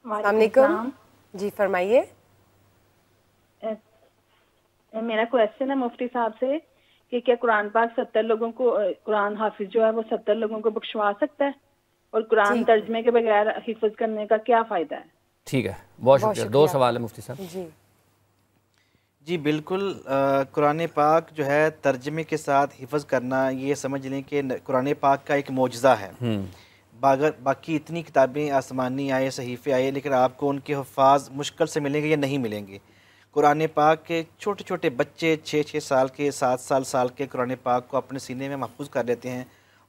السلام علیکم. جی فرمائیے. میرا کویشچن ہے مفتی صاحب سے کہ کیا قرآن پاک 70 لوگوں کو، قرآن حافظ جو ہے وہ 70 لوگوں کو بخشوا سکتا ہے، اور قرآن ترجمے کے بغیر حفظ کرنے کا کیا فائدہ ہے؟ ٹھیک ہے، بہت شکریہ. 2 سوال ہے مفتی صاحب. جی بالکل. قرآن پاک جو ہے ترجمے کے ساتھ حفظ کرنا، یہ سمجھ لیں کہ قرآن پاک کا ایک معجزہ ہے. باقی اتنی کتابیں آسمانی آئے، صحیفے آئے، لیکن آپ کو ان کے حفاظ مشکل سے ملیں گے یا نہیں ملیں گے. قرآن پاک کے چھوٹے چھوٹے بچے 6 سال کے، 7 سال کے قرآن پاک کو اپنے سینے میں محفوظ کر لیتے ہیں.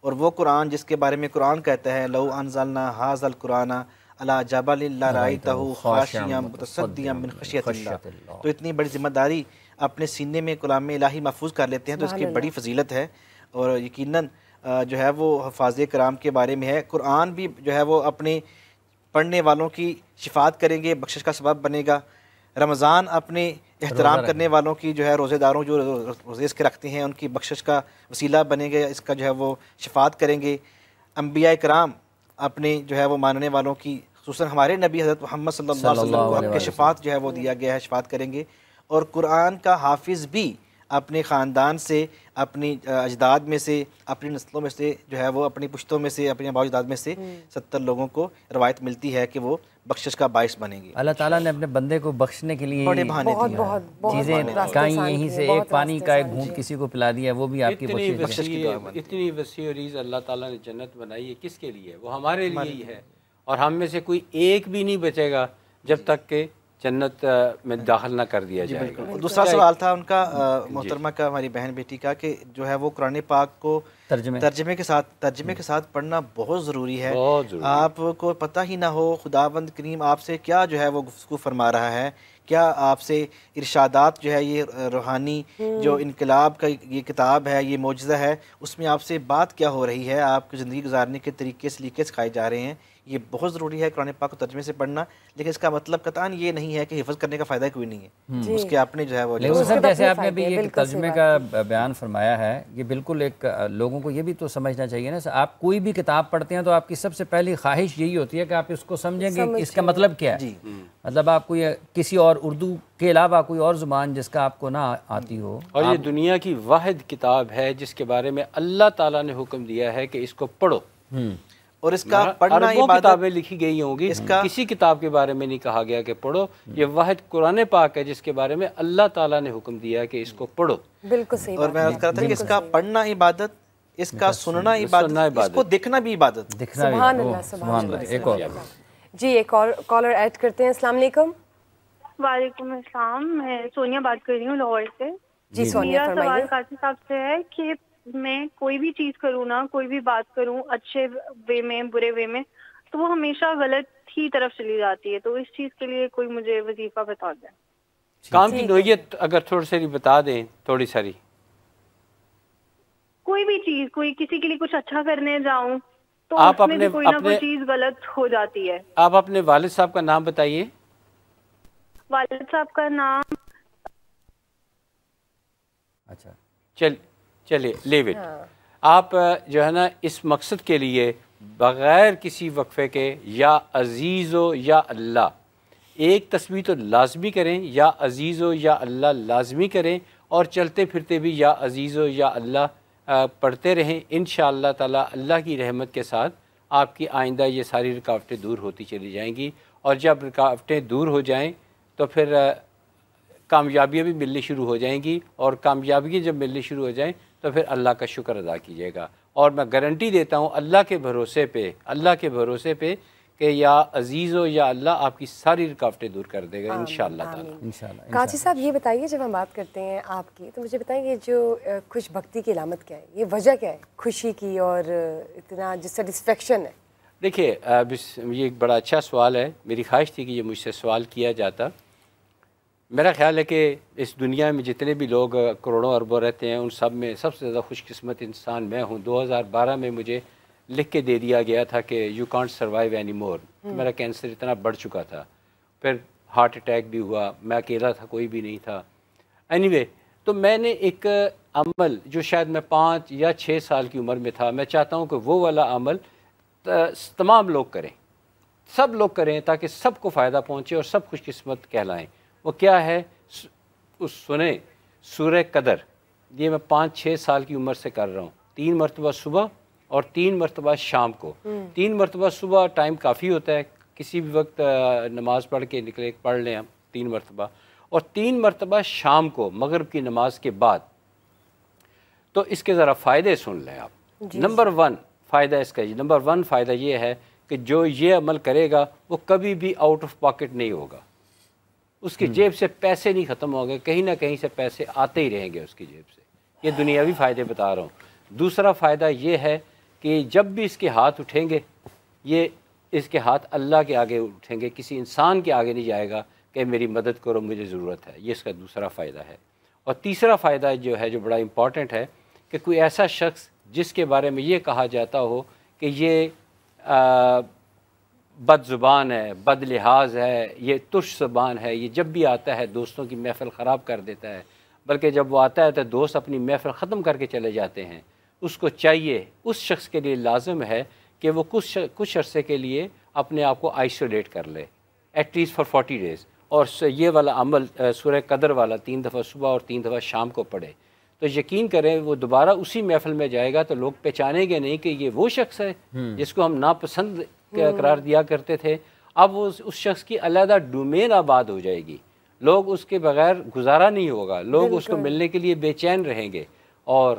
اور وہ قرآن جس کے بارے میں قرآن کہتا ہے لو انزلنا ھذا القرآن علی جبل لرأیتہ خاشعا متصدعا من خشیۃ اللہ. تو اتنی بڑی ذمہ داری اپنے سینے میں کلام الہی محفوظ کر لیتے ہیں، تو اس کی بڑی فضیلت ہے. اور یقیناً جو ہے وہ حفاظ کرام کے بارے میں ہے. قرآن بھی جو ہے وہ اپنے پڑھنے والوں کی شفاعت کریں گے، بخشش کا سبب بنے گا. رمضان اپنے احترام کرنے والوں کی جو ہے، روزے داروں جو روزے اس کے رکھتے ہیں، ان کی بخشش کا وسیلہ بنے گا، اس کا جو ہے وہ شفاعت کریں گے. انبیاء کرام اپنے جو ہے وہ ماننے والوں کی، خصوصاً ہمارے نبی حضرت محمد صلی اللہ علیہ وسلم کو کے شفاعت جو ہے وہ دیا گیا ہے، شفاعت کریں گے. اور قرآن کا حافظ بھی اپنے خاندان سے، اپنی اجداد میں سے، اپنی نسلوں میں سے جو ہے وہ اپنی پشتوں میں سے، اپنے آباء و اجداد میں سے 70 لوگوں کو روایت ملتی ہے کہ وہ بخشش کا باعث بنیں گے. اللہ تعالیٰ نے اپنے بندے کو بخشنے کے لیے بڑے بہانے چیزیں کہیں یہیں سے ایک پانی کا ایک گھونٹ کسی کو پلا دیا، وہ بھی آپ کی بخشش کی دعا. اتنی وسیع اور عریض اللہ تعالیٰ نے جنت بنائی ہے، کس کے لیے؟ وہ ہمارے لیے ہی ہے. اور ہم میں سے کوئی ایک بھی نہیں بچے گا جب تک کہ جنت میں داخل نہ کر دیا جائے گا. دوسرا سوال تھا ان کا محترمہ کا، ہماری بہن بیٹی کا، کہ جو ہے وہ قرآن پاک کو ترجمے کے ساتھ پڑھنا بہت ضروری ہے. آپ کو پتہ ہی نہ ہو خداوند کریم آپ سے کیا جو ہے وہ گفتگو فرما رہا ہے، کیا آپ سے ارشادات جو ہے یہ روحانی جو انقلاب کا یہ کتاب ہے، یہ معجزہ ہے، اس میں آپ سے بات کیا ہو رہی ہے، آپ کی زندگی گزارنے کے طریقے سلیقے سکھائے جا رہے ہیں. یہ بہت ضروری ہے قرآن پاک کو ترجمے سے پڑھنا. لیکن اس کا مطلب قطعاً یہ نہیں ہے کہ حفظ کرنے کا فائدہ کوئی نہیں ہے، اس کے اپنے جو ہے وہ جیسے آپ نے بھی یہ ترجمے کا بیان فرمایا ہے، یہ بالکل ایک لوگوں کو یہ بھی تو سمجھنا چاہیے نا. آپ کوئی بھی کتاب پڑھتے ہیں تو آپ کی سب سے پہلی خواہش یہی ہوتی ہے کہ آپ اس کو سمجھیں گے اس کا مطلب کیا ہے. مطلب آپ کو کسی اور اردو کے علاوہ کوئی اور زبان جس کا آپ کو نہ آتی ہو. اور یہ دنیا کی واحد کتاب ہے جس کے بارے میں اللہ تعالیٰ نے حکم دیا ہے کہ اس کو پڑھو. اور اس کا پڑھنا کتابیں لکھی گئی ہوں گی، کسی کتاب کے بارے میں نہیں کہا گیا کہ پڑھو. یہ واحد قرآن پاک ہے جس کے بارے میں اللہ تعالیٰ نے حکم دیا ہے کہ اس کو پڑھو. بالکل صحیح. اور میں عرض کر رہا تھا کہ اس کا پڑھنا عبادت، اس کا سننا عبادت، اس کو دیکھنا بھی عبادت. سبحان اللہ سبحان اللہ. ایک اور جی، ایک اور کالر ایڈ کرتے ہیں. السلام علیکم. وعلیکم السلام. میں سونیا بات کر رہی ہوں لاہور سے. جی سونیا میرا فرمائیے. سوال قاضی صاحب سے ہے کہ میں کوئی بھی چیز کروں نا، کوئی بھی بات کروں، اچھے وے میں برے وے میں، تو وہ ہمیشہ غلط ہی طرف چلی جاتی ہے. تو اس چیز کے لیے کوئی مجھے وظیفہ بتا دیں. کام کی نوعیت اگر تھوڑی ساری بتا دیں، تھوڑی ساری. کوئی بھی چیز، کوئی کسی کے لیے کچھ اچھا کرنے جاؤں تو آپ اس میں بھی کوئی نہ کوئی چیز غلط ہو جاتی ہے. آپ اپنے والد صاحب کا نام بتائیے. والد صاحب کا نام اچھا چلیے لیو اٹ. آپ جو ہے نا اس مقصد کے لیے بغیر کسی وقفے کے یا عزیز و یا اللہ ایک تسبیح تو لازمی کریں، یا عزیز و یا اللہ لازمی کریں، اور چلتے پھرتے بھی یا عزیز و یا اللہ پڑھتے رہیں. انشاءاللہ تعالی اللہ کی رحمت کے ساتھ آپ کی آئندہ یہ ساری رکاوٹیں دور ہوتی چلی جائیں گی. اور جب رکاوٹیں دور ہو جائیں تو پھر کامیابیاں بھی ملنی شروع ہو جائیں گی، اور کامیابیاں جب ملنی شروع ہو جائیں تو پھر اللہ کا شکر ادا کیجیے گا. اور میں گارنٹی دیتا ہوں اللہ کے بھروسے پہ کہ یا عزیز و یا اللہ آپ کی ساری رکاوٹیں دور کر دے گا انشاءاللہ تعالی. قاضی صاحب یہ بتائیے، جب ہم بات کرتے ہیں آپ کی، تو مجھے بتائیے یہ جو خوش بختی کی علامت کیا ہے، یہ وجہ کیا ہے خوشی کی اور اتنا جو سیٹسفیکشن ہے؟ دیکھیے یہ ایک بڑا اچھا سوال ہے. میری خواہش تھی کہ یہ مجھ سے سوال کیا جاتا. میرا خیال ہے کہ اس دنیا میں جتنے بھی لوگ کروڑوں اربوں رہتے ہیں ان سب میں سب سے زیادہ خوش قسمت انسان میں ہوں. 2012 میں مجھے لکھ کے دے دیا گیا تھا کہ you can't survive any more. میرا کینسر اتنا بڑھ چکا تھا، پھر ہارٹ اٹیک بھی ہوا، میں اکیلا تھا، کوئی بھی نہیں تھا. اینی وے تو میں نے ایک عمل جو شاید میں 5 یا 6 سال کی عمر میں تھا، میں چاہتا ہوں کہ وہ والا عمل تمام لوگ کریں. سب لوگ کریں تاکہ سب کو فائدہ پہنچے اور سب خوش قسمت کہلائیں. وہ کیا ہے؟ سنیں سورہ قدر. یہ میں 5-6 سال کی عمر سے کر رہا ہوں. 3 مرتبہ صبح اور 3 مرتبہ شام کو. 3 مرتبہ صبح ٹائم کافی ہوتا ہے, کسی بھی وقت نماز پڑھ کے نکلے پڑھ لیں ہم 3 مرتبہ, اور 3 مرتبہ شام کو مغرب کی نماز کے بعد. تو اس کے ذرا فائدے سن لیں آپ. نمبر 1 فائدہ اس کا نمبر 1 فائدہ یہ ہے کہ جو یہ عمل کرے گا وہ کبھی بھی آؤٹ آف پاکٹ نہیں ہوگا. اس کی جیب سے پیسے نہیں ختم ہوں گے, کہیں نہ کہیں سے پیسے آتے ہی رہیں گے اس کی جیب سے. یہ دنیاوی فائدے بتا رہا ہوں. دوسرا فائدہ یہ ہے کہ جب بھی اس کے ہاتھ اٹھیں گے, یہ اس کے ہاتھ اللہ کے آگے اٹھیں گے, کسی انسان کے آگے نہیں جائے گا کہ میری مدد کرو مجھے ضرورت ہے. یہ اس کا دوسرا فائدہ ہے. اور تیسرا فائدہ جو ہے جو بڑا امپورٹنٹ ہے کہ کوئی ایسا شخص جس کے بارے میں یہ کہا جاتا ہو کہ یہ بد زبان ہے, بد لحاظ ہے, یہ ترش زبان ہے, یہ جب بھی آتا ہے دوستوں کی محفل خراب کر دیتا ہے, بلکہ جب وہ آتا ہے تو دوست اپنی محفل ختم کر کے چلے جاتے ہیں. اس کو چاہیے, اس شخص کے لیے لازم ہے کہ وہ کچھ عرصے کے لیے اپنے آپ کو آئسولیٹ کر لے, ایٹ لیسٹ فار 40 days. اور یہ والا عمل سورہ قدر والا 3 دفعہ صبح اور 3 دفعہ شام کو پڑھے. تو یقین کریں وہ دوبارہ اسی محفل میں جائے گا تو لوگ پہچانیں گے نہیں کہ یہ وہ شخص ہے جس کو ہم ناپسند قرار دیا کرتے تھے. اب وہ اس شخص کی علیحدہ ڈومین آباد ہو جائے گی, لوگ اس کے بغیر گزارا نہیں ہوگا, لوگ اس کو ملنے کے لیے بے چین رہیں گے. اور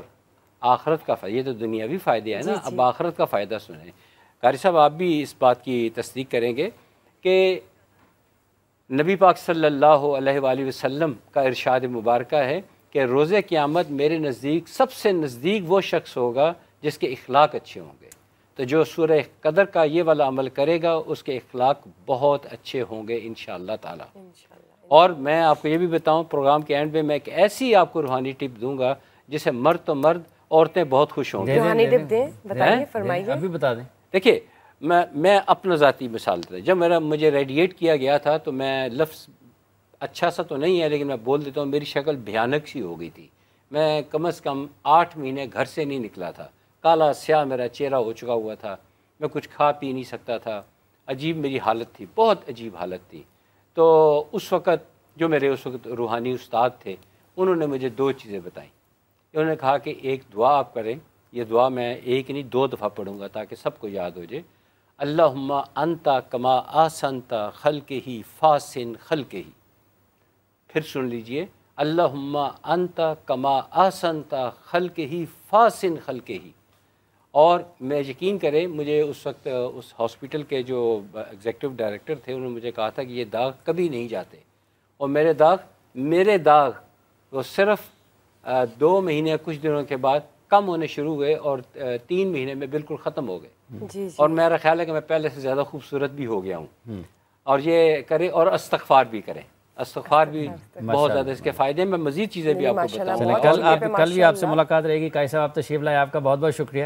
آخرت کا فائدہ, یہ تو دنیاوی فائدے ہیں نا, اب آخرت کا فائدہ سنیں. قاری صاحب آپ بھی اس بات کی تصدیق کریں گے کہ نبی پاک صلی اللہ علیہ وآلہ وسلم کا ارشاد مبارکہ ہے کہ روز قیامت میرے نزدیک سب سے نزدیک وہ شخص ہوگا جس کے اخلاق اچھے ہوں گے. تو جو سورہ قدر کا یہ والا عمل کرے گا اس کے اخلاق بہت اچھے ہوں گے انشاءاللہ تعالی. اور میں آپ کو یہ بھی بتاؤں, پروگرام کے اینڈ میں ایک ایسی آپ کو روحانی ٹپ دوں گا جسے مرد تو مرد, عورتیں بہت خوش ہوں گی. روحانی ٹپ دیں, بتائیے, فرمائیے. ابھی بتا دیں. دیکھیے میں اپنا ذاتی مثال دیتا ہوں. جب مجھے ریڈیٹ کیا گیا تھا تو میں لفظ اچھا سا تو نہیں ہے لیکن میں بول دیتا ہوں, میری شکل بھیانک سی ہو گئی تھی. میں کم از کم 8 مہینے گھر سے نہیں نکلا تھا, کالا سیاہ میرا چہرہ ہو چکا ہوا تھا, میں کچھ کھا پی نہیں سکتا تھا, عجیب میری حالت تھی, بہت عجیب حالت تھی. تو اس وقت جو میرے اس وقت روحانی استاد تھے انہوں نے مجھے 2 چیزیں بتائیں. انہوں نے کہا کہ ایک دعا آپ کریں, یہ دعا میں ایک نہیں 2 دفعہ پڑھوں گا تاکہ سب کو یاد ہو جائے. اللہم انتا کما آسنتا خلقہی فاسن خلقہی. پھر سن لیجئے, اللہم انتا کما آسنتا خلقہی فاسن خلقہی. اور میں یقین کریں مجھے اس وقت اس ہاسپٹل کے جو ایگزیکٹو ڈائریکٹر تھے انہوں نے مجھے کہا تھا کہ یہ داغ کبھی نہیں جاتے, اور میرے داغ وہ صرف 2 مہینے کچھ دنوں کے بعد کم ہونے شروع ہوئے اور 3 مہینے میں بالکل ختم ہو گئے. اور میرا خیال ہے کہ میں پہلے سے زیادہ خوبصورت بھی ہو گیا ہوں. اور یہ کریں اور استغفار بھی کریں, استغفار بھی بہت زیادہ اس کے فائدے. میں مزید چیزیں بھی آپ کو بتاؤں. کل بھی آپ سے ملاقات رہے گی. قاری صاحب آپ تشریف لائے, آپ کا بہت بہت شکریہ.